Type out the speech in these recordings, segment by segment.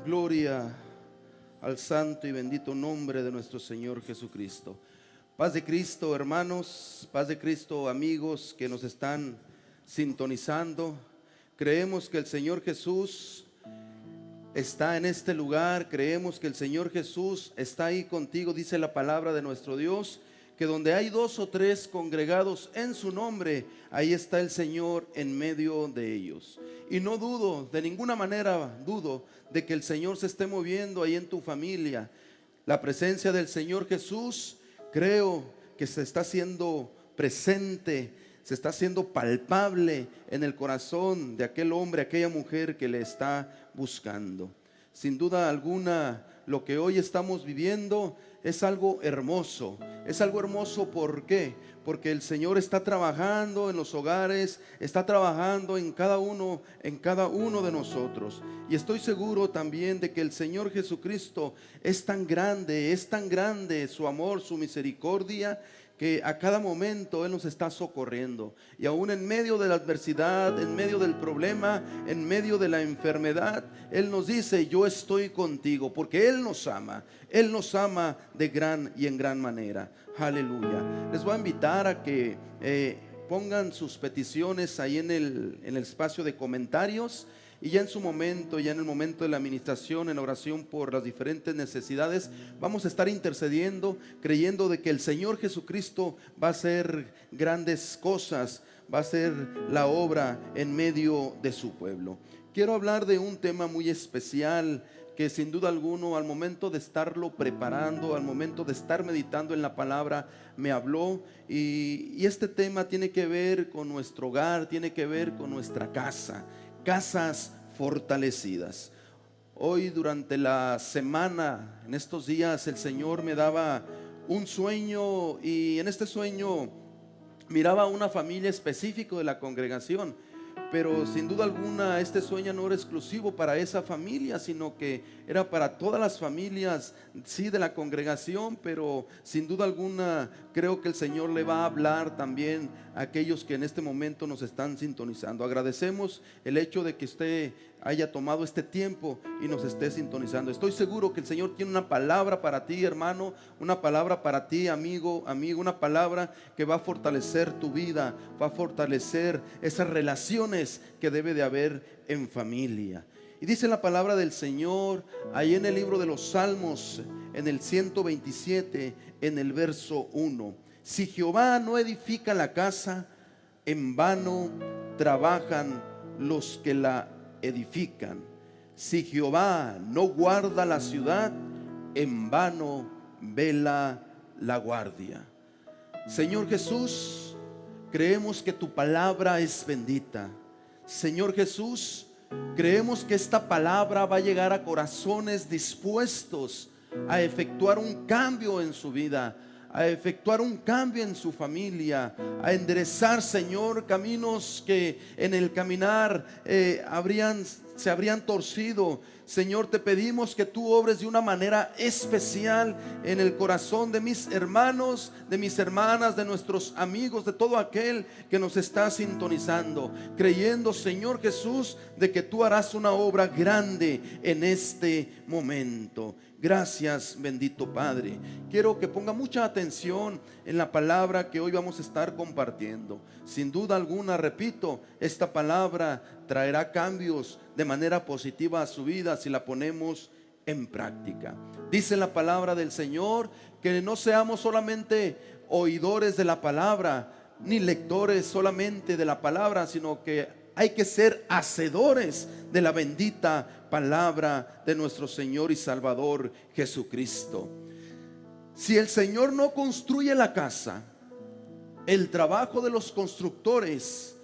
Gloria al santo y bendito nombre de nuestro Señor Jesucristo. Paz de Cristo, hermanos, paz de Cristo, amigos que nos están sintonizando. Creemos que el Señor Jesús está en este lugar, creemos que el Señor Jesús está ahí contigo. Dice la palabra de nuestro Dios, que donde hay 2 o 3 congregados en su nombre, ahí está el Señor en medio de ellos. Y no dudo, de ninguna manera dudo, de que el Señor se esté moviendo ahí en tu familia. La presencia del Señor Jesús, creo que se está haciendo presente, se está haciendo palpable en el corazón de aquel hombre, aquella mujer que le está buscando. Sin duda alguna, lo que hoy estamos viviendo es algo hermoso. Es algo hermoso, ¿por qué? Porque el Señor está trabajando en los hogares, está trabajando en cada uno de nosotros. Y estoy seguro también de que el Señor Jesucristo es tan grande su amor, su misericordia, que a cada momento Él nos está socorriendo. Y aún en medio de la adversidad, en medio del problema, en medio de la enfermedad, Él nos dice: yo estoy contigo, porque Él nos ama de gran y en gran manera. Aleluya. Les voy a invitar a que pongan sus peticiones ahí en el espacio de comentarios. Y ya en su momento, ya en el momento de la administración, en oración por las diferentes necesidades, vamos a estar intercediendo, creyendo de que el Señor Jesucristo va a hacer grandes cosas, va a hacer la obra en medio de su pueblo. Quiero hablar de un tema muy especial que sin duda alguno, al momento de estarlo preparando, al momento de estar meditando en la palabra, me habló. Y este tema tiene que ver con nuestro hogar, tiene que ver con nuestra casa. Casas fortalecidas. Hoy durante la semana, en estos días, el Señor me daba un sueño, y en este sueño miraba a una familia específica de la congregación. Pero sin duda alguna este sueño no era exclusivo para esa familia, sino que era para todas las familias, sí, de la congregación. Pero sin duda alguna creo que el Señor le va a hablar también a aquellos que en este momento nos están sintonizando. Agradecemos el hecho de que usted haya tomado este tiempo y nos esté sintonizando. Estoy seguro que el Señor tiene una palabra para ti, hermano, una palabra para ti, amigo, una palabra que va a fortalecer tu vida, va a fortalecer esas relaciones que debe de haber en familia. Y dice la palabra del Señor ahí en el libro de los Salmos, en el 127, en el verso 1: si Jehová no edifica la casa, en vano trabajan los que la edifican. Si Jehová no guarda la ciudad, en vano vela la guardia. Señor Jesús, creemos que tu palabra es bendita. Señor Jesús, creemos que esta palabra va a llegar a corazones dispuestos a efectuar un cambio en su vida, a efectuar un cambio en su familia, a enderezar, Señor, caminos que en el caminar se habrían torcido. Señor, te pedimos que tú obres de una manera especial en el corazón de mis hermanos, de mis hermanas, de nuestros amigos, de todo aquel que nos está sintonizando, creyendo, Señor Jesús, de que tú harás una obra grande en este momento. Gracias, bendito Padre. Quiero que ponga mucha atención en la palabra que hoy vamos a estar compartiendo. Sin duda alguna, repito, esta palabra traerá cambios de manera positiva a su vida si la ponemos en práctica. Dice la palabra del Señor que no seamos solamente oidores de la palabra, ni lectores solamente de la palabra, sino que hay que ser hacedores de la bendita palabra de nuestro Señor y Salvador Jesucristo. Si el Señor no construye la casa, el trabajo de los constructores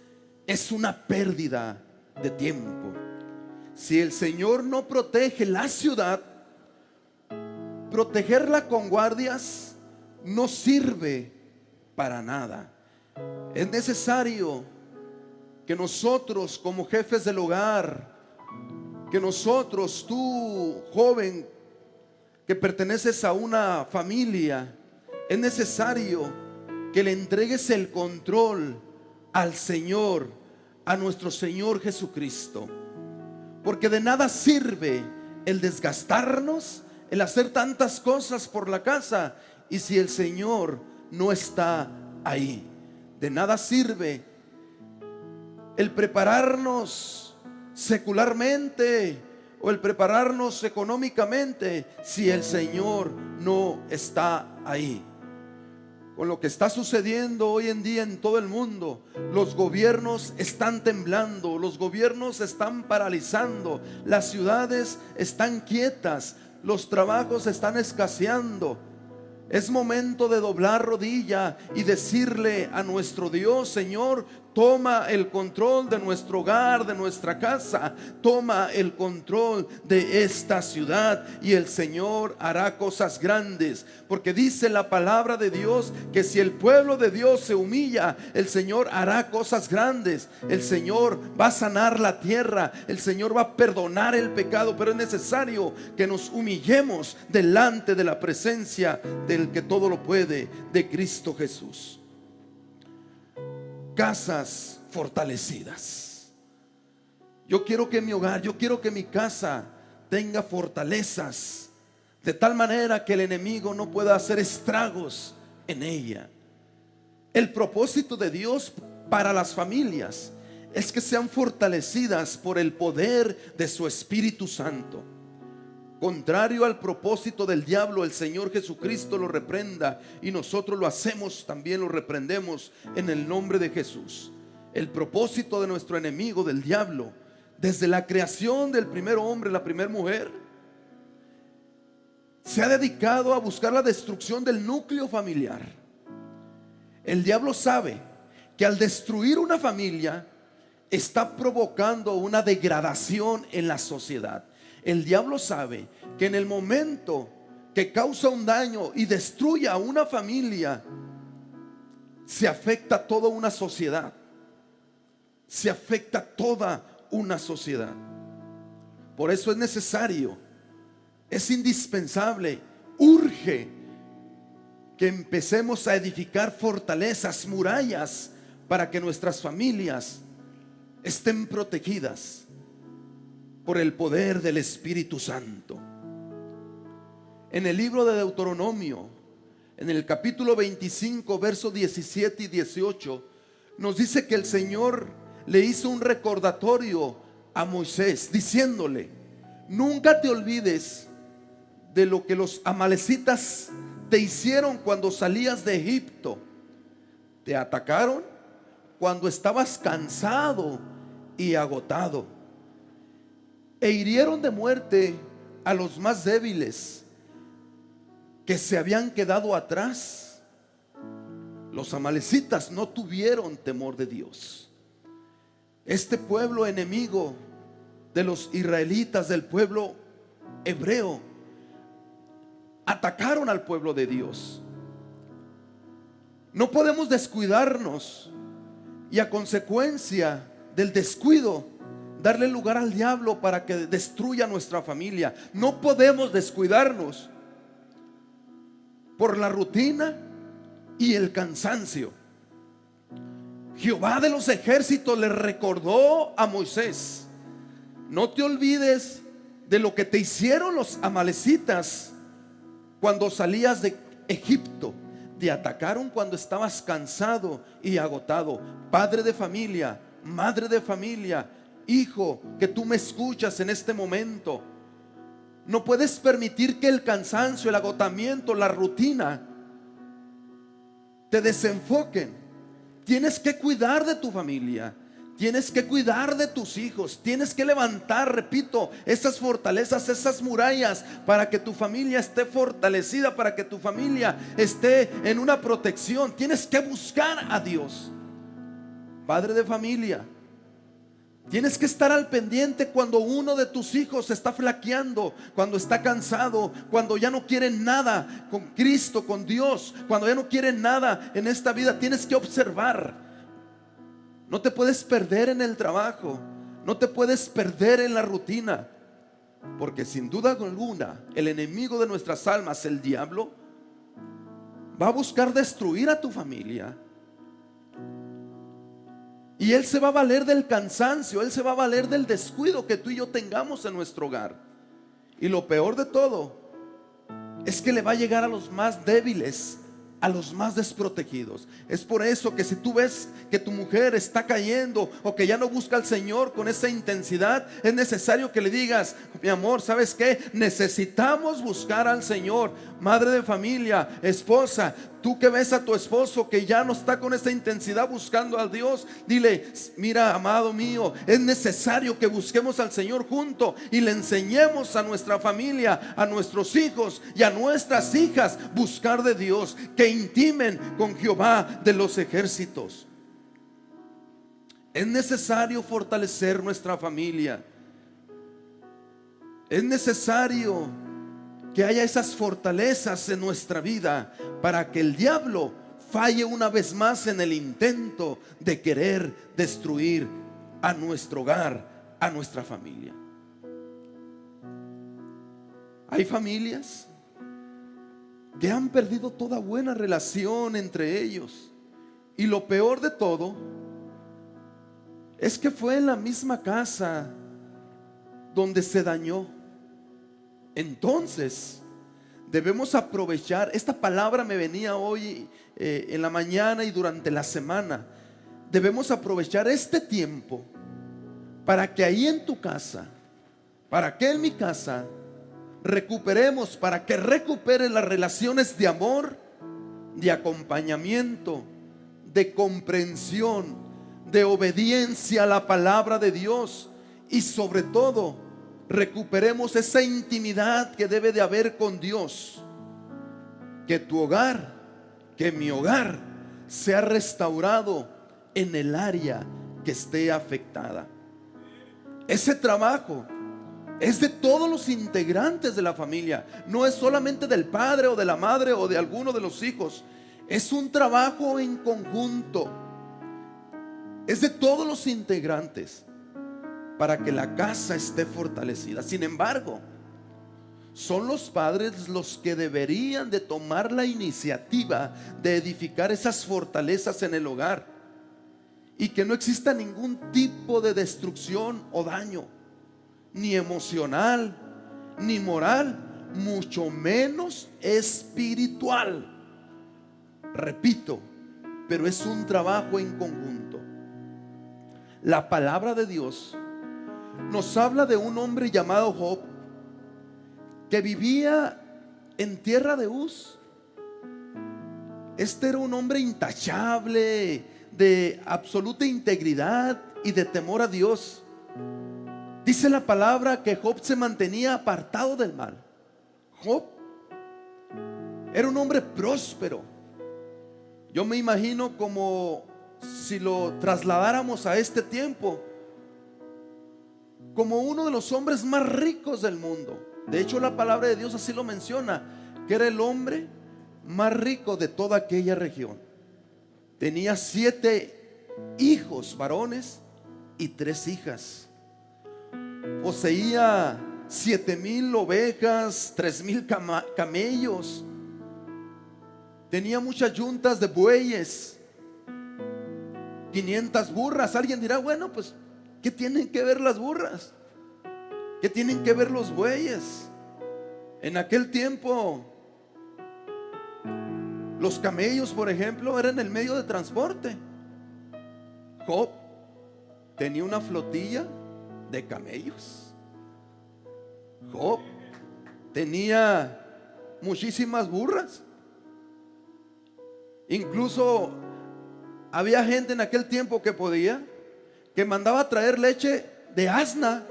es una pérdida de tiempo. Si el Señor no protege la ciudad, protegerla con guardias no sirve para nada. Es necesario que nosotros, como jefes del hogar, que nosotros, tú joven que perteneces a una familia, es necesario que le entregues el control al Señor, a nuestro Señor Jesucristo. Porque de nada sirve el desgastarnos, el hacer tantas cosas por la casa, y si el Señor no está ahí? De nada sirve el prepararnos secularmente o el prepararnos económicamente si el Señor no está ahí. Con lo que está sucediendo hoy en día en todo el mundo, los gobiernos están temblando, los gobiernos están paralizando, las ciudades están quietas, los trabajos están escaseando. Es momento de doblar rodilla y decirle a nuestro Dios: Señor, toma el control de nuestro hogar, de nuestra casa, toma el control de esta ciudad, y el Señor hará cosas grandes. Porque dice la palabra de Dios que si el pueblo de Dios se humilla, el Señor hará cosas grandes. El Señor va a sanar la tierra, el Señor va a perdonar el pecado, pero es necesario que nos humillemos delante de la presencia del que todo lo puede, de Cristo Jesús. Casas fortalecidas. Yo quiero que mi hogar, yo quiero que mi casa tenga fortalezas, de tal manera que el enemigo no pueda hacer estragos en ella. El propósito de Dios para las familias es que sean fortalecidas por el poder de su Espíritu Santo. Contrario al propósito del diablo, el Señor Jesucristo lo reprenda, y nosotros lo hacemos, también lo reprendemos en el nombre de Jesús. El propósito de nuestro enemigo, del diablo, desde la creación del primer hombre, la primera mujer, se ha dedicado a buscar la destrucción del núcleo familiar. El diablo sabe que al destruir una familia está provocando una degradación en la sociedad. El diablo sabe que en el momento que causa un daño y destruye a una familia, se afecta a toda una sociedad. Se afecta a toda una sociedad. Por eso es necesario, es indispensable, urge que empecemos a edificar fortalezas, murallas, para que nuestras familias estén protegidas por el poder del Espíritu Santo. En el libro de Deuteronomio, en el capítulo 25, versos 17 y 18, nos dice que el Señor le hizo un recordatorio a Moisés, diciéndole: nunca te olvides de lo que los amalecitas te hicieron cuando salías de Egipto. Te atacaron cuando estabas cansado y agotado, e hirieron de muerte a los más débiles que se habían quedado atrás. Los amalecitas no tuvieron temor de Dios. Este pueblo enemigo de los israelitas, del pueblo hebreo, atacaron al pueblo de Dios. No podemos descuidarnos y, a consecuencia del descuido, darle lugar al diablo para que destruya nuestra familia. No podemos descuidarnos por la rutina y el cansancio. Jehová de los ejércitos le recordó a Moisés: no te olvides de lo que te hicieron los amalecitas cuando salías de Egipto. Te atacaron cuando estabas cansado y agotado. Padre de familia, madre de familia, hijo que tú me escuchas en este momento, no puedes permitir que el cansancio, el agotamiento, la rutina te desenfoquen. Tienes que cuidar de tu familia, tienes que cuidar de tus hijos, tienes que levantar, repito, esas fortalezas, esas murallas, para que tu familia esté fortalecida, para que tu familia esté en una protección. Tienes que buscar a Dios. Padre de familia, tienes que estar al pendiente cuando uno de tus hijos está flaqueando, cuando está cansado, cuando ya no quiere nada con Cristo, con Dios, cuando ya no quiere nada en esta vida. Tienes que observar. No te puedes perder en el trabajo, no te puedes perder en la rutina, porque sin duda alguna el enemigo de nuestras almas, el diablo, va a buscar destruir a tu familia. Y él se va a valer del cansancio, él se va a valer del descuido que tú y yo tengamos en nuestro hogar. Y lo peor de todo es que le va a llegar a los más débiles, a los más desprotegidos. Es por eso que si tú ves que tu mujer está cayendo o que ya no busca al Señor con esa intensidad, es necesario que le digas: mi amor, ¿sabes qué? Necesitamos buscar al Señor. Madre de familia, esposa, tú que ves a tu esposo que ya no está con esa intensidad buscando a Dios, dile: mira, amado mío, es necesario que busquemos al Señor junto y le enseñemos a nuestra familia, a nuestros hijos y a nuestras hijas buscar de Dios, que intimen con Jehová de los ejércitos. Es necesario fortalecer nuestra familia. Es necesario que haya esas fortalezas en nuestra vida para que el diablo falle una vez más en el intento de querer destruir a nuestro hogar, a nuestra familia. Hay familias que han perdido toda buena relación entre ellos, y lo peor de todo es que fue en la misma casa donde se dañó. Entonces debemos aprovechar. Esta palabra me venía hoy en la mañana y durante la semana. Debemos aprovechar este tiempo para que ahí en tu casa, para que en mi casa recuperemos, para que recuperes las relaciones de amor, de acompañamiento, de comprensión, de obediencia a la palabra de Dios, y sobre todo recuperemos esa intimidad que debe de haber con Dios. Que tu hogar, que mi hogar sea restaurado en el área que esté afectada. Ese trabajo es de todos los integrantes de la familia. No es solamente del padre o de la madre o de alguno de los hijos. Es un trabajo en conjunto. Es de todos los integrantes para que la casa esté fortalecida. Sin embargo, son los padres los que deberían de tomar la iniciativa de edificar esas fortalezas en el hogar, y que no exista ningún tipo de destrucción o daño, ni emocional, ni moral, mucho menos espiritual. Repito, pero es un trabajo en conjunto. La palabra de Dios nos habla de un hombre llamado Job, que vivía en tierra de Uz. Este era un hombre intachable, de absoluta integridad y de temor a Dios. Dice la palabra que Job se mantenía apartado del mal. Job era un hombre próspero. Yo me imagino como si lo trasladáramos a este tiempo, como uno de los hombres más ricos del mundo. De hecho, la palabra de Dios así lo menciona, que era el hombre más rico de toda aquella región. Tenía 7 hijos varones y 3 hijas. Poseía 7,000 ovejas, 3,000 camellos. Tenía muchas yuntas de bueyes, 500 burras. Alguien dirá: bueno, pues ¿qué tienen que ver las burras? ¿Qué tienen que ver los bueyes? En aquel tiempo, los camellos, por ejemplo, eran el medio de transporte. Job tenía una flotilla de camellos. Job tenía muchísimas burras. Incluso había gente en aquel tiempo que mandaba a traer leche de asna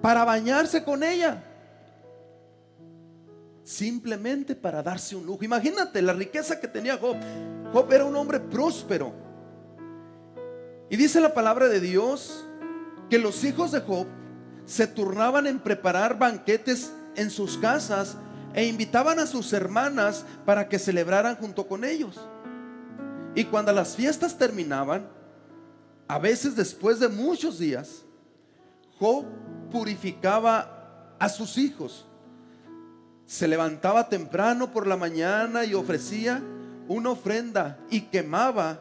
para bañarse con ella, simplemente para darse un lujo. Imagínate la riqueza que tenía Job. Job era un hombre próspero. Y dice la palabra de Dios que los hijos de Job se turnaban en preparar banquetes en sus casas e invitaban a sus hermanas para que celebraran junto con ellos. Y cuando las fiestas terminaban, a veces después de muchos días, Job purificaba a sus hijos. Se levantaba temprano por la mañana y ofrecía una ofrenda y quemaba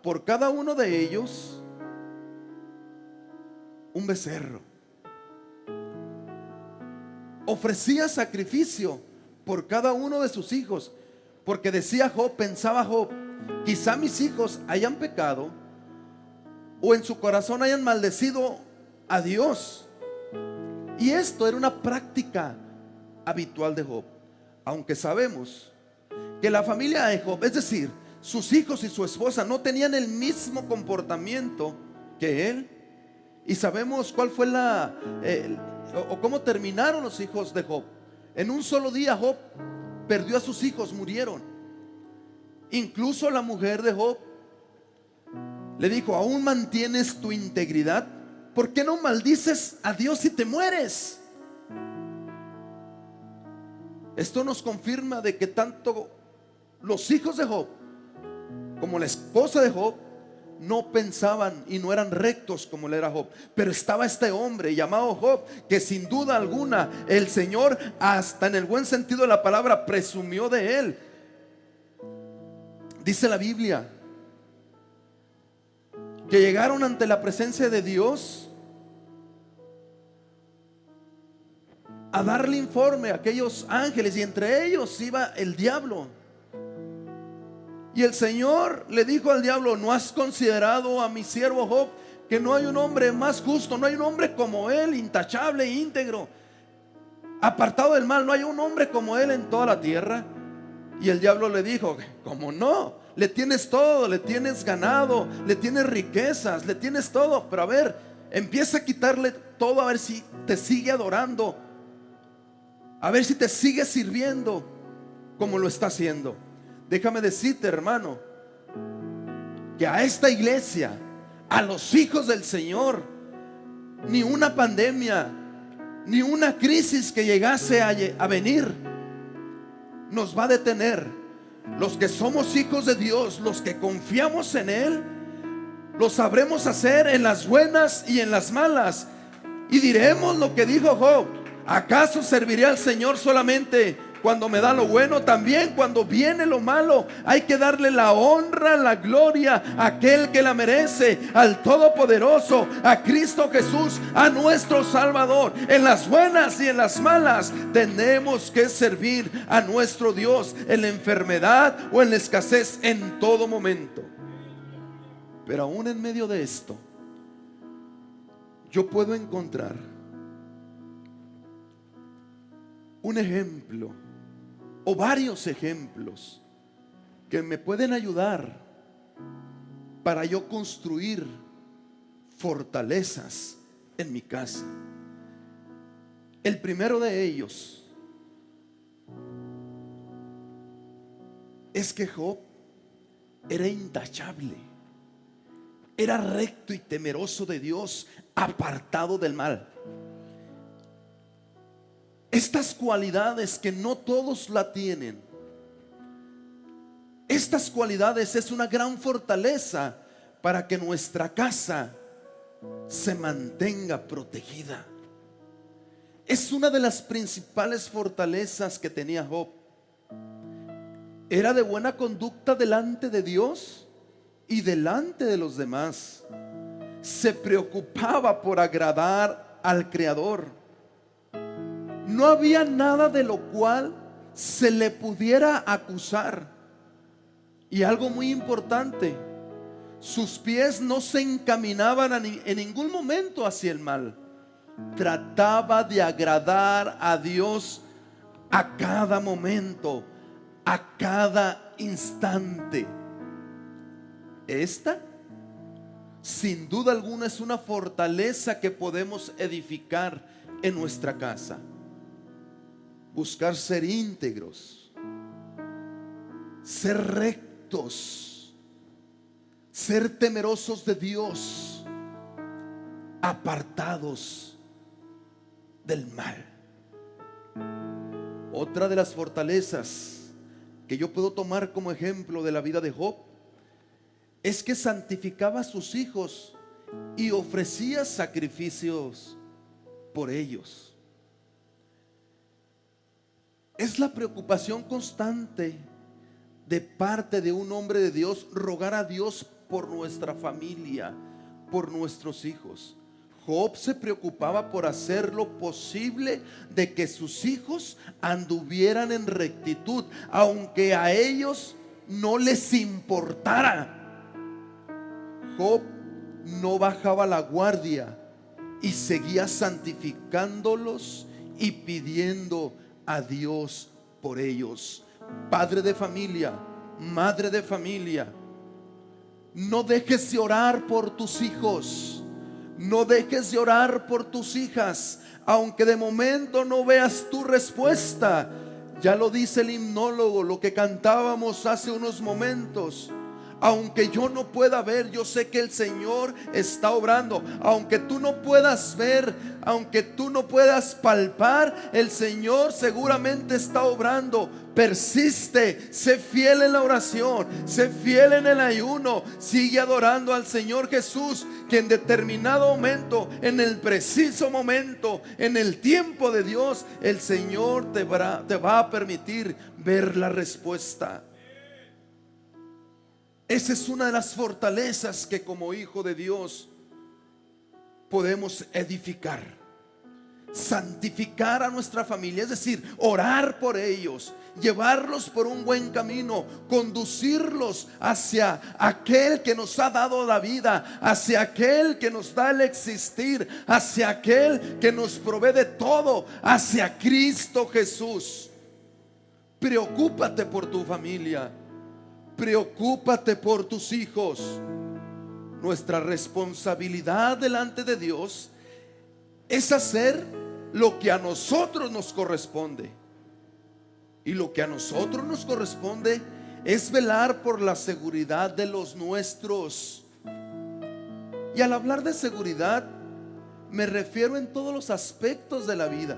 por cada uno de ellos un becerro. ofrecía sacrificio por cada uno de sus hijos, porque decía Job, pensaba Job, quizá mis hijos hayan pecado o en su corazón hayan maldecido a Dios. Y esto era una práctica habitual de Job, aunque sabemos que la familia de Job, es decir, sus hijos y su esposa, no tenían el mismo comportamiento que él. Y sabemos cuál fue o cómo terminaron los hijos de Job. En un solo día Job perdió a sus hijos, murieron. Incluso la mujer de Job le dijo, ¿aún mantienes tu integridad? ¿Por qué no maldices a Dios si te mueres? Esto nos confirma de que tanto los hijos de Job como la esposa de Job no pensaban y no eran rectos como él era Job. Pero estaba este hombre llamado Job, que sin duda alguna el Señor, hasta en el buen sentido de la palabra, presumió de él. Dice la Biblia que llegaron ante la presencia de Dios a darle informe a aquellos ángeles, y entre ellos iba el diablo. Y el Señor le dijo al diablo, ¿no has considerado a mi siervo Job? Que no hay un hombre más justo, no hay un hombre como él, intachable e íntegro, apartado del mal, no hay un hombre como él en toda la tierra. Y el diablo le dijo, ¿cómo no? Le tienes todo, le tienes ganado, le tienes riquezas, le tienes todo, pero a ver, empieza a quitarle todo, a ver si te sigue adorando, a ver si te sigue sirviendo como lo está haciendo. Déjame decirte, hermano, que a esta iglesia, a los hijos del Señor, ni una pandemia, ni una crisis que llegase a venir nos va a detener. Los que somos hijos de Dios, los que confiamos en Él, lo sabremos hacer en las buenas y en las malas. Y diremos lo que dijo Job: ¿acaso serviré al Señor solamente cuando me da lo bueno? También cuando viene lo malo hay que darle la honra, la gloria a aquel que la merece, al Todopoderoso, a Cristo Jesús, a nuestro Salvador. En las buenas y en las malas tenemos que servir a nuestro Dios, en la enfermedad o en la escasez, en todo momento. Pero aún en medio de esto, yo puedo encontrar un ejemplo o varios ejemplos que me pueden ayudar para yo construir fortalezas en mi casa. El primero de ellos es que Job era intachable, era recto y temeroso de Dios, apartado del mal. Estas cualidades que no todos la tienen, estas cualidades es una gran fortaleza para que nuestra casa se mantenga protegida. Es una de las principales fortalezas que tenía Job. Era de buena conducta delante de Dios y delante de los demás. Se preocupaba por agradar al Creador. No había nada de lo cual se le pudiera acusar. Y algo muy importante, sus pies no se encaminaban en ningún momento hacia el mal. Trataba de agradar a Dios a cada momento, a cada instante. Esta, sin duda alguna, es una fortaleza que podemos edificar en nuestra casa. Buscar ser íntegros, ser rectos, ser temerosos de Dios, apartados del mal. Otra de las fortalezas que yo puedo tomar como ejemplo de la vida de Job es que santificaba a sus hijos y ofrecía sacrificios por ellos. Es la preocupación constante de parte de un hombre de Dios rogar a Dios por nuestra familia, por nuestros hijos. Job se preocupaba por hacer lo posible de que sus hijos anduvieran en rectitud, aunque a ellos no les importara. Job no bajaba la guardia y seguía santificándolos y pidiendo a Dios por ellos. Padre de familia, madre de familia, no dejes de orar por tus hijos, no dejes de orar por tus hijas, aunque de momento no veas tu respuesta. Ya lo dice el himnólogo, lo que cantábamos hace unos momentos. Aunque yo no pueda ver, yo sé que el Señor está obrando. Aunque tú no puedas ver, aunque tú no puedas palpar, el Señor seguramente está obrando. Persiste, sé fiel en la oración, sé fiel en el ayuno. Sigue adorando al Señor Jesús, que en determinado momento, en el preciso momento, en el tiempo de Dios, el Señor te va a permitir ver la respuesta. Esa es una de las fortalezas que como hijo de Dios podemos edificar, santificar a nuestra familia, es decir, orar por ellos, llevarlos por un buen camino, conducirlos hacia aquel que nos ha dado la vida, hacia aquel que nos da el existir, hacia aquel que nos provee de todo, hacia Cristo Jesús. Preocúpate por tu familia. Preocúpate por tus hijos. Nuestra responsabilidad delante de Dios es hacer lo que a nosotros nos corresponde. Y lo que a nosotros nos corresponde es velar por la seguridad de los nuestros. Y al hablar de seguridad, me refiero en todos los aspectos de la vida,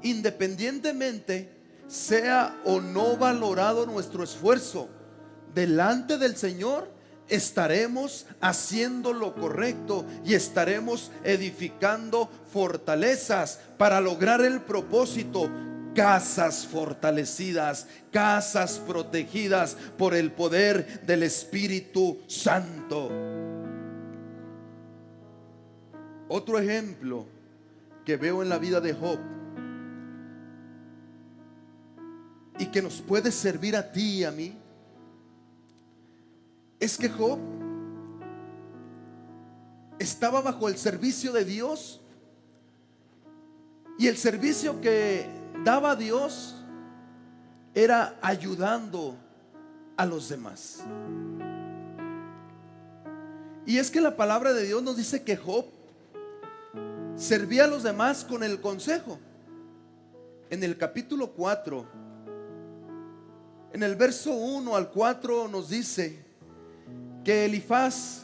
independientemente sea o no valorado nuestro esfuerzo. Delante del Señor estaremos haciendo lo correcto y estaremos edificando fortalezas para lograr el propósito. Casas fortalecidas, casas protegidas por el poder del Espíritu Santo. Otro ejemplo que veo en la vida de Job y que nos puede servir a ti y a mí, es que Job estaba bajo el servicio de Dios, y el servicio que daba a Dios era ayudando a los demás. Y es que la palabra de Dios nos dice que Job servía a los demás con el consejo. En el capítulo 4, en el verso 1 al 4 nos dice que Elifaz,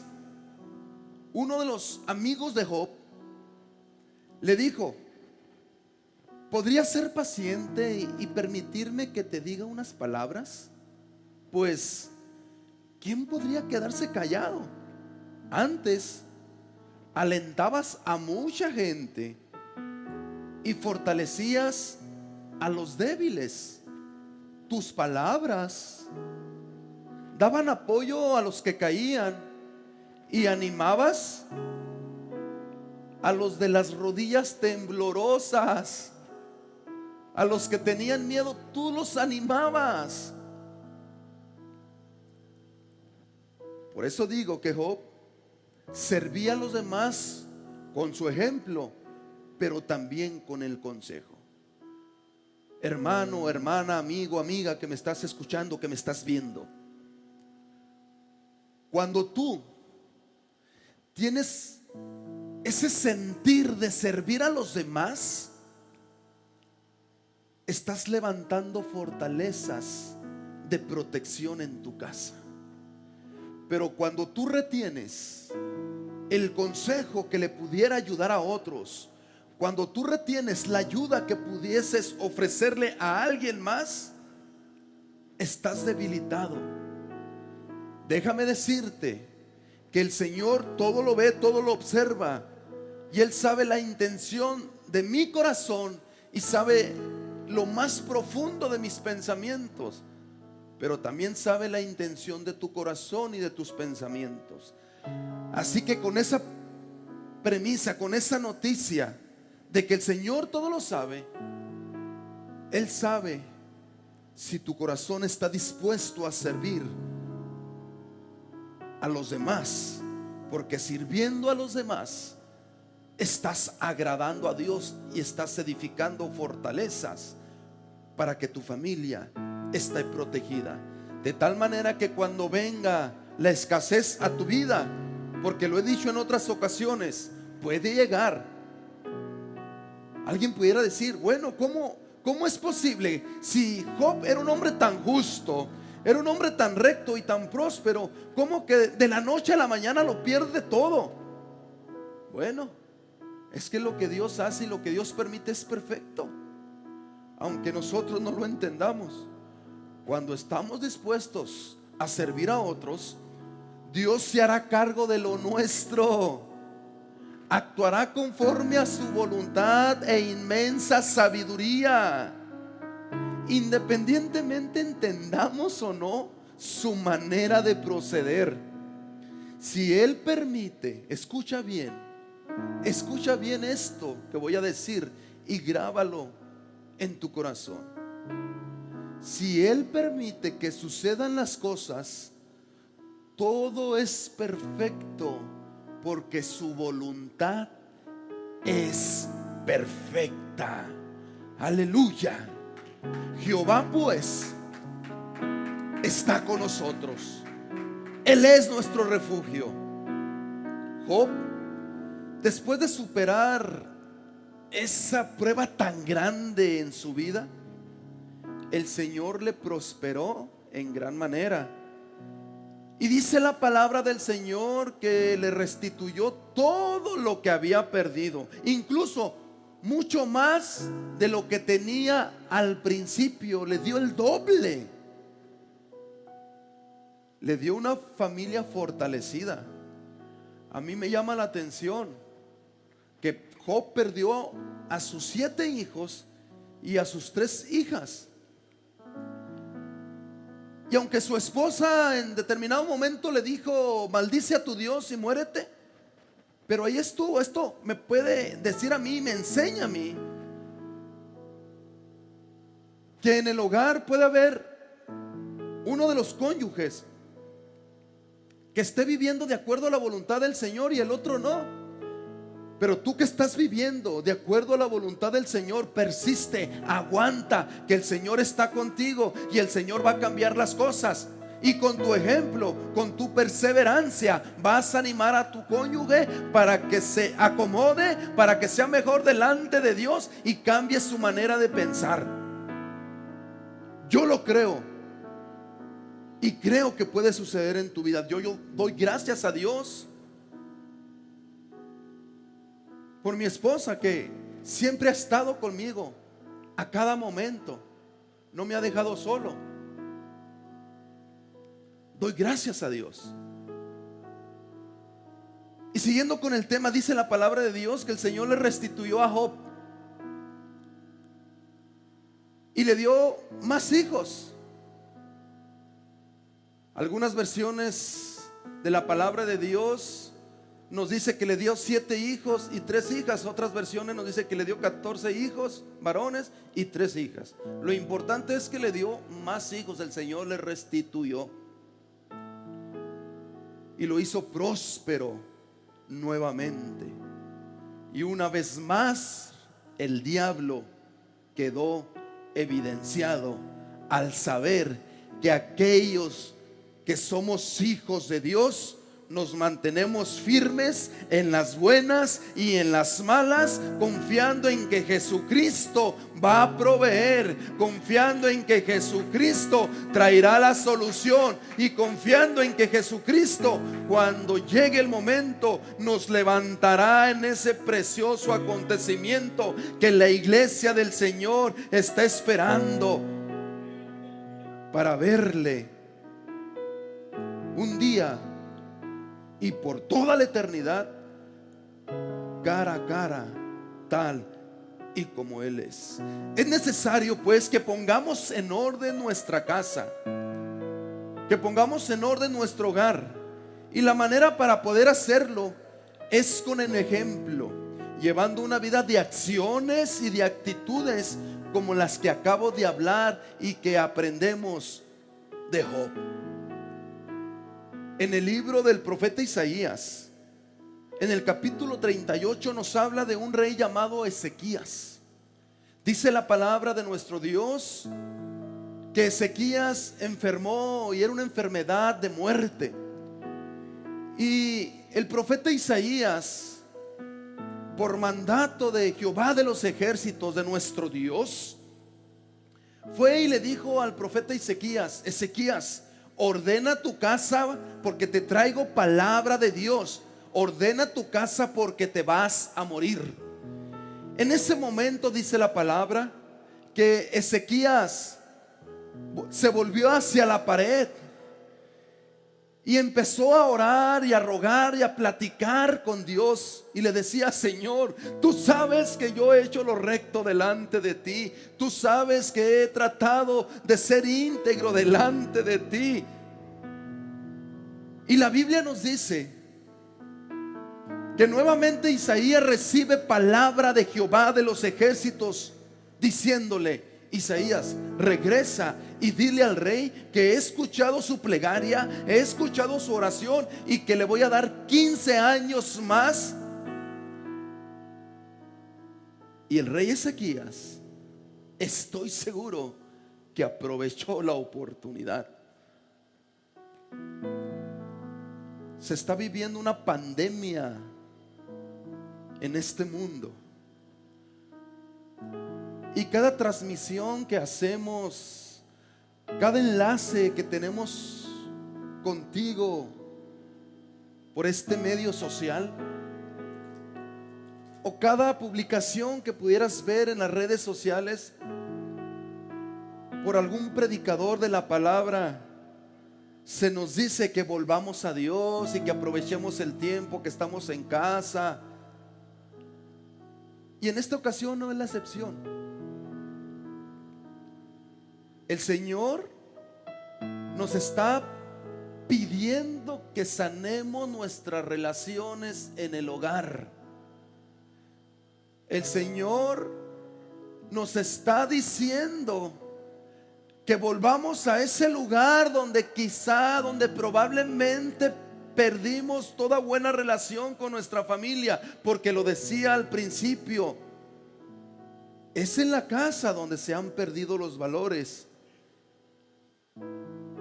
uno de los amigos de Job, le dijo: ¿podrías ser paciente y permitirme que te diga unas palabras? Pues, ¿quién podría quedarse callado? Antes alentabas a mucha gente y fortalecías a los débiles. Tus palabras daban apoyo a los que caían y animabas a los de las rodillas temblorosas. A los que tenían miedo, tú los animabas. Por eso digo que Job servía a los demás con su ejemplo, pero también con el consejo. Hermano, hermana, amigo, amiga que me estás escuchando, que me estás viendo, cuando tú tienes ese sentir de servir a los demás, estás levantando fortalezas de protección en tu casa. Pero cuando tú retienes el consejo que le pudiera ayudar a otros, cuando tú retienes la ayuda que pudieses ofrecerle a alguien más, estás debilitado. Déjame decirte que el Señor todo lo ve, todo lo observa, y Él sabe la intención de mi corazón y sabe lo más profundo de mis pensamientos, pero también sabe la intención de tu corazón y de tus pensamientos. Así que con esa premisa, con esa noticia de que el Señor todo lo sabe. Él sabe si tu corazón está dispuesto a servir a los demás, porque sirviendo a los demás estás agradando a Dios y estás edificando fortalezas para que tu familia esté protegida, de tal manera que cuando venga la escasez a tu vida, porque lo he dicho en otras ocasiones, puede llegar. Alguien pudiera decir, bueno, ¿cómo es posible? Si Job era un hombre tan justo, era un hombre tan recto y tan próspero, ¿cómo que de la noche a la mañana lo pierde todo? Bueno, es que lo que Dios hace y lo que Dios permite es perfecto, aunque nosotros no lo entendamos. Cuando estamos dispuestos a servir a otros, Dios se hará cargo de lo nuestro, actuará conforme a su voluntad e inmensa sabiduría, independientemente entendamos o no su manera de proceder. Si Él permite, escucha bien esto que voy a decir y grábalo en tu corazón. Si Él permite que sucedan las cosas, todo es perfecto, porque su voluntad es perfecta. Aleluya. Jehová pues está con nosotros. Él es nuestro refugio. Job, después de superar esa prueba tan grande en su vida, el Señor le prosperó en gran manera. Y dice la palabra del Señor que le restituyó todo lo que había perdido, incluso mucho más de lo que tenía al principio. Le dio el doble. Le dio una familia fortalecida. A mí me llama la atención que Job perdió a sus 7 hijos y a sus 3 hijas. Y aunque su esposa en determinado momento le dijo, maldice a tu Dios y muérete, pero ahí estuvo. Esto me puede decir a mí, me enseña a mí, que en el hogar puede haber uno de los cónyuges que esté viviendo de acuerdo a la voluntad del Señor y el otro no. Pero tú que estás viviendo de acuerdo a la voluntad del Señor, persiste, aguanta, que el Señor está contigo y el Señor va a cambiar las cosas. Y con tu ejemplo, con tu perseverancia, vas a animar a tu cónyuge para que se acomode, para que sea mejor delante de Dios y cambie su manera de pensar. Yo lo creo y creo que puede suceder en tu vida. Yo doy gracias a Dios por mi esposa, que siempre ha estado conmigo a cada momento, no me ha dejado solo. Doy gracias a Dios. Y siguiendo con el tema, dice la palabra de Dios que el Señor le restituyó a Job y le dio más hijos. Algunas versiones de la palabra de Dios nos dice que le dio 7 hijos y 3 hijas. Otras versiones nos dice que le dio 14 hijos varones y 3 hijas. Lo importante es que le dio más hijos. El Señor le restituyó y lo hizo próspero nuevamente. Y una vez más el diablo quedó evidenciado al saber que aquellos que somos hijos de Dios nos mantenemos firmes en las buenas y en las malas, confiando en que Jesucristo va a proveer, confiando en que Jesucristo traerá la solución y confiando en que Jesucristo, cuando llegue el momento, nos levantará en ese precioso acontecimiento que la iglesia del Señor está esperando para verle un día y por toda la eternidad, cara a cara, tal y como Él es. Es necesario pues que pongamos en orden nuestra casa, que pongamos en orden nuestro hogar. Y la manera para poder hacerlo es con el ejemplo, llevando una vida de acciones y de actitudes como las que acabo de hablar y que aprendemos de Job. En el libro del profeta Isaías, en el capítulo 38, nos habla de un rey llamado Ezequías. Dice la palabra de nuestro Dios que Ezequías enfermó y era una enfermedad de muerte. Y el profeta Isaías, por mandato de Jehová de los ejércitos, de nuestro Dios, fue y le dijo al profeta Ezequías: Ezequías, ordena tu casa porque te traigo palabra de Dios. Ordena tu casa porque te vas a morir. En ese momento dice la palabra que Ezequías se volvió hacia la pared y empezó a orar y a rogar y a platicar con Dios. Y le decía: Señor, tú sabes que yo he hecho lo recto delante de ti. Tú sabes que he tratado de ser íntegro delante de ti. Y la Biblia nos dice que nuevamente Isaías recibe palabra de Jehová de los ejércitos, diciéndole: Isaías, regresa y dile al rey que he escuchado su plegaria, he escuchado su oración y que le voy a dar 15 años más. Y el rey Ezequías, estoy seguro que aprovechó la oportunidad. Se está viviendo una pandemia en este mundo. Y cada transmisión que hacemos, cada enlace que tenemos contigo por este medio social, o cada publicación que pudieras ver en las redes sociales por algún predicador de la palabra, se nos dice que volvamos a Dios y que aprovechemos el tiempo que estamos en casa. Y en esta ocasión no es la excepción. El Señor nos está pidiendo que sanemos nuestras relaciones en el hogar. El Señor nos está diciendo que volvamos a ese lugar donde probablemente perdimos toda buena relación con nuestra familia, porque lo decía al principio, es en la casa donde se han perdido los valores.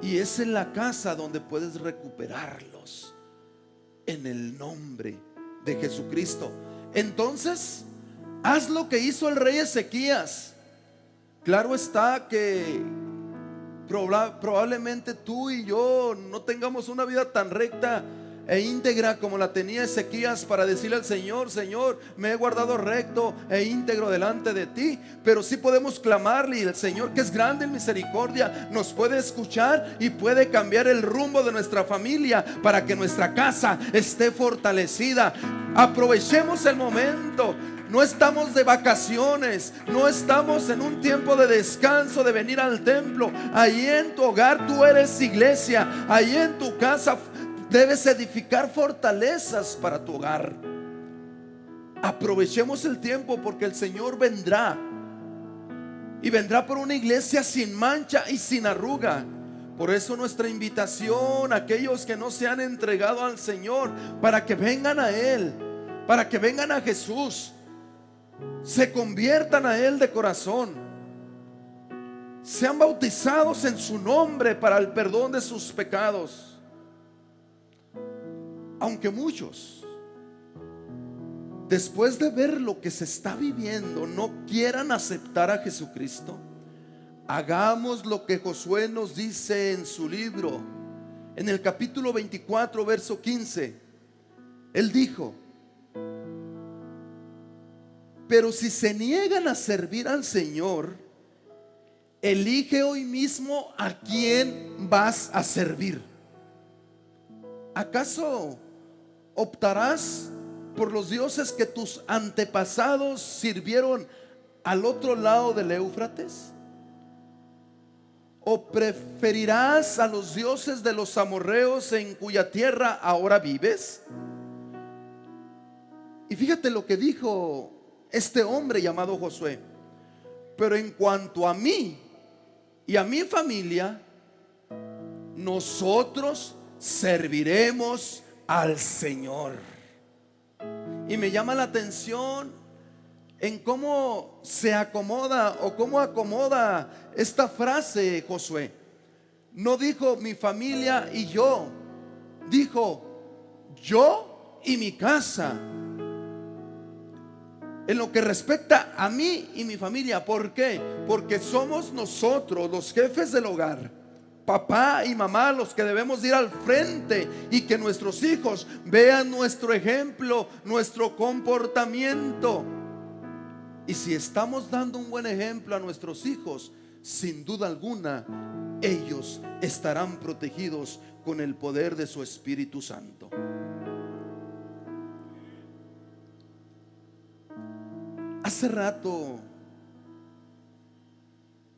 Y es en la casa donde puedes recuperarlos en el nombre de Jesucristo. Entonces, haz lo que hizo el rey Ezequías. Claro está que probablemente tú y yo no tengamos una vida tan recta e íntegra como la tenía Ezequías para decirle al Señor: Señor, me he guardado recto e íntegro delante de ti. Pero sí podemos clamarle, y el Señor, que es grande en misericordia, nos puede escuchar y puede cambiar el rumbo de nuestra familia para que nuestra casa esté fortalecida. Aprovechemos el momento. No estamos de vacaciones, no estamos en un tiempo de descanso, de venir al templo. Ahí en tu hogar tú eres iglesia. Ahí en tu casa debes edificar fortalezas para tu hogar. Aprovechemos el tiempo, porque el Señor vendrá, y vendrá por una iglesia sin mancha y sin arruga. Por eso nuestra invitación a aquellos que no se han entregado al Señor, para que vengan a Él, para que vengan a Jesús, se conviertan a Él de corazón, sean bautizados en su nombre para el perdón de sus pecados. Aunque muchos, después de ver lo que se está viviendo, no quieran aceptar a Jesucristo, hagamos lo que Josué nos dice en su libro, en el capítulo 24, verso 15. Él dijo: pero si se niegan a servir al Señor, elige hoy mismo a quién vas a servir. ¿Acaso optarás por los dioses que tus antepasados sirvieron al otro lado del Éufrates? ¿O preferirás a los dioses de los amorreos en cuya tierra ahora vives? Y fíjate lo que dijo este hombre llamado Josué: pero en cuanto a mí y a mi familia, nosotros serviremos al Señor. Y me llama la atención en cómo se acomoda o cómo acomoda esta frase Josué. No dijo mi familia y yo, dijo yo y mi casa. En lo que respecta a mí y mi familia. ¿Por qué? Porque somos nosotros los jefes del hogar, papá y mamá, los que debemos ir al frente y que nuestros hijos vean nuestro ejemplo, nuestro comportamiento. Y si estamos dando un buen ejemplo a nuestros hijos, sin duda alguna, ellos estarán protegidos con el poder de su Espíritu Santo. Hace rato,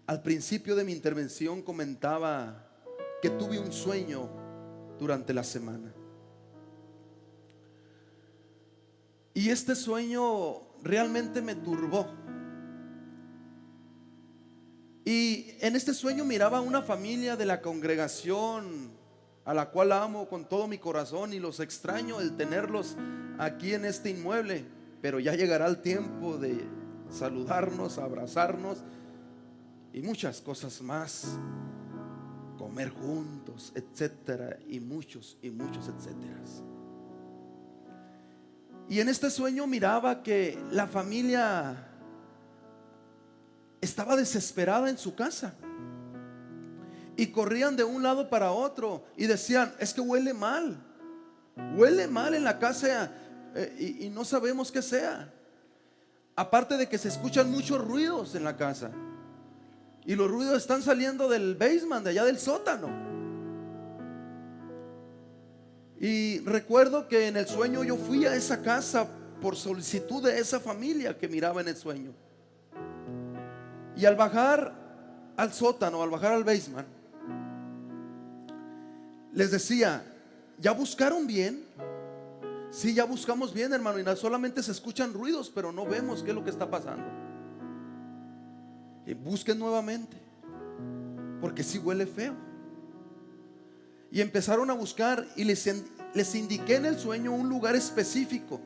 al principio de mi intervención, comentaba que tuve un sueño durante la semana. Y este sueño realmente me turbó. Y en este sueño miraba a una familia de la congregación a la cual amo con todo mi corazón, y los extraño el tenerlos aquí en este inmueble. Pero ya llegará el tiempo de saludarnos, abrazarnos y muchas cosas más, comer juntos, etcétera, y muchos etcétera. Y en este sueño miraba que la familia estaba desesperada en su casa y corrían de un lado para otro y decían: es que huele mal en la casa, y no sabemos qué sea. Aparte de que se escuchan muchos ruidos en la casa, y los ruidos están saliendo del basement, de allá del sótano. Y recuerdo que en el sueño yo fui a esa casa por solicitud de esa familia que miraba en el sueño. Y al bajar al sótano, al bajar al basement, les decía: ¿ya buscaron bien? Sí, ya buscamos bien, hermano, y solamente se escuchan ruidos, pero no vemos qué es lo que está pasando. Y busquen nuevamente, porque sí huele feo. Y empezaron a buscar, y les indiqué en el sueño un lugar específico.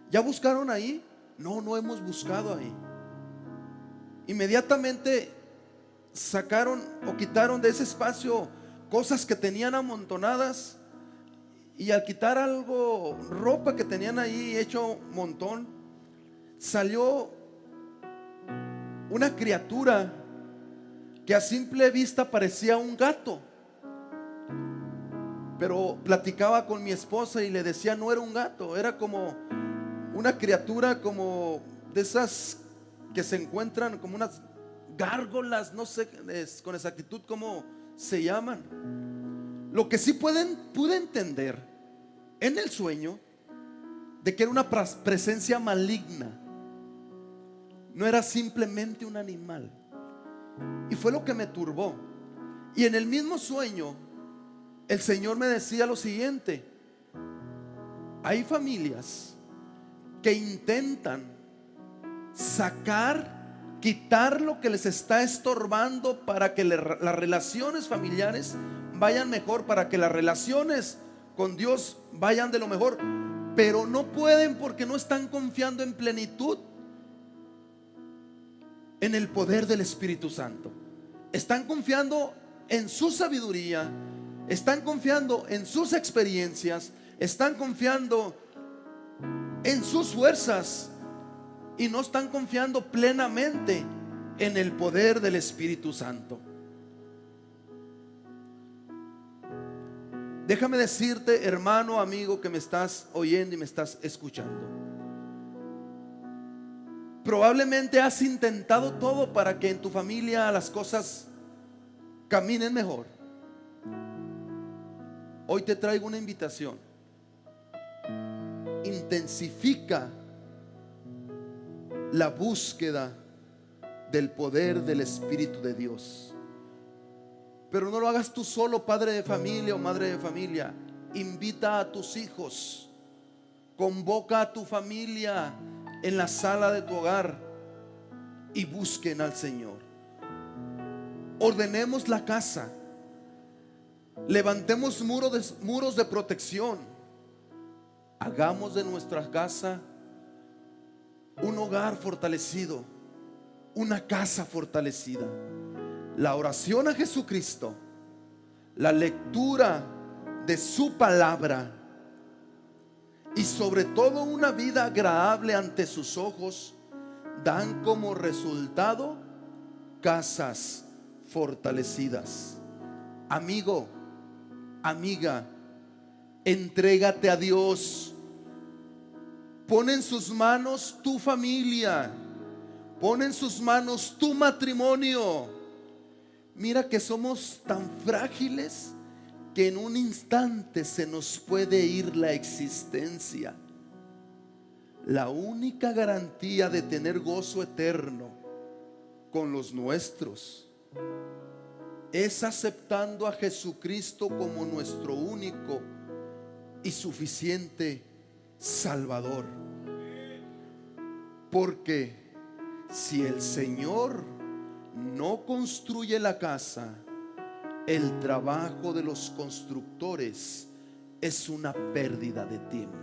¿Ya buscaron ahí? No, no hemos buscado ahí. Inmediatamente sacaron o quitaron de ese espacio cosas que tenían amontonadas. Y al quitar algo, ropa que tenían ahí hecho montón, salió una criatura que a simple vista parecía un gato. Pero platicaba con mi esposa y le decía: no era un gato, era como una criatura como de esas que se encuentran como unas gárgolas, no sé con exactitud cómo se llaman. Lo que sí pude entender en el sueño, de que era una presencia maligna, no era simplemente un animal. Y fue lo que me turbó. Y en el mismo sueño el Señor me decía lo siguiente: hay familias que intentan quitar lo que les está estorbando para que las relaciones familiares vayan mejor, para que las relaciones con Dios vayan de lo mejor, pero no pueden porque no están confiando en plenitud en el poder del Espíritu Santo. Están confiando en su sabiduría, están confiando en sus experiencias, están confiando en sus fuerzas, y no están confiando plenamente en el poder del Espíritu Santo. Déjame decirte, hermano, amigo, que me estás oyendo y me estás escuchando, probablemente has intentado todo para que en tu familia las cosas caminen mejor. Hoy te traigo una invitación: intensifica la búsqueda del poder del Espíritu de Dios. Pero no lo hagas tú solo, padre de familia o madre de familia. Invita a tus hijos, Convoca a tu familia en la sala de tu hogar y busquen al Señor. Ordenemos la casa. Levantemos muros de protección. Hagamos de nuestra casa un hogar fortalecido, una casa fortalecida. La oración a Jesucristo, la lectura de su palabra y sobre todo una vida agradable ante sus ojos dan como resultado casas fortalecidas. Amigo, amiga, entrégate a Dios. Pon en sus manos tu familia. Pon en sus manos tu matrimonio. Mira que somos tan frágiles que en un instante se nos puede ir la existencia. La única garantía de tener gozo eterno con los nuestros es aceptando a Jesucristo como nuestro único y suficiente Salvador. Porque si el Señor no construye la casa, el trabajo de los constructores es una pérdida de tiempo.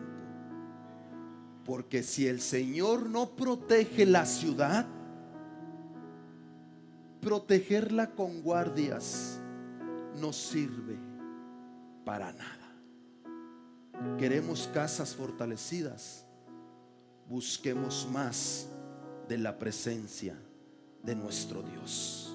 Porque si el Señor no protege la ciudad, protegerla con guardias no sirve para nada. Queremos casas fortalecidas. Busquemos más de la presencia de nuestro Dios.